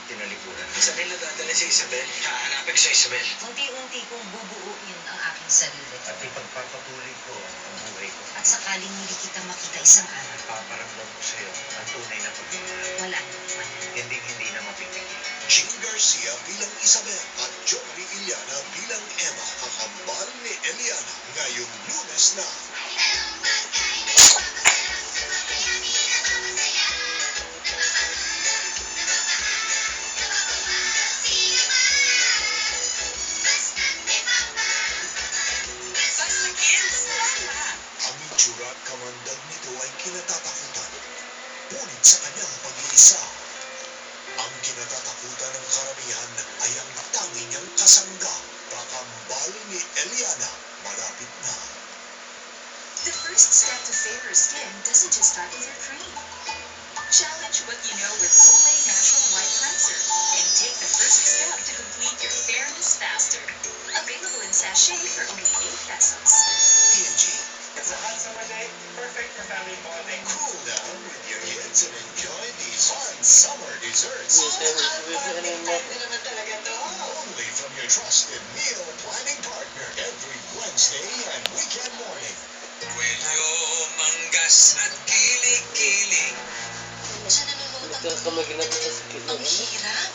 tinalikuran. Saan nila dadalhin si Isabel? Hahanapin sa Isabel. Unti-unti kong bubuuin ang aking sarili. At ipagpapatuloy ko ang buhay ko. At sakaling hindi kita makita isang araw, Paparamdam ko sa'yo ang tunay na pagmamahal. wala naman. Hindi na mapipigil. Jean Garcia bilang Isabel at Jory Iliana bilang Emma, kakambal ni Eliana ngayong Lunes na. Ang itsura at kamandag nito ay kinatatakutan, ngunit sa kanyang pag-iisa, ang kinatatakutan ng karamihan ay ang tangi niyang kasangga, kakambal ni Eliana, malapit na. The first step to fairer skin doesn't just start with your cream. Challenge what you know with Olay Natural White Cleanser and take the first step to complete your fairness faster. Available in sachet for only 8 pesos. P&G, It's a hot summer day, perfect for family bonding. cool down with your kids and enjoy these fun summer desserts. Only from your trusted meal planning partner every Wednesday and weekend morning. Kwelyo, manggas at kilig-kilig. Siya nanonood ng Nagkakamagin ako sa sakit ang hirap.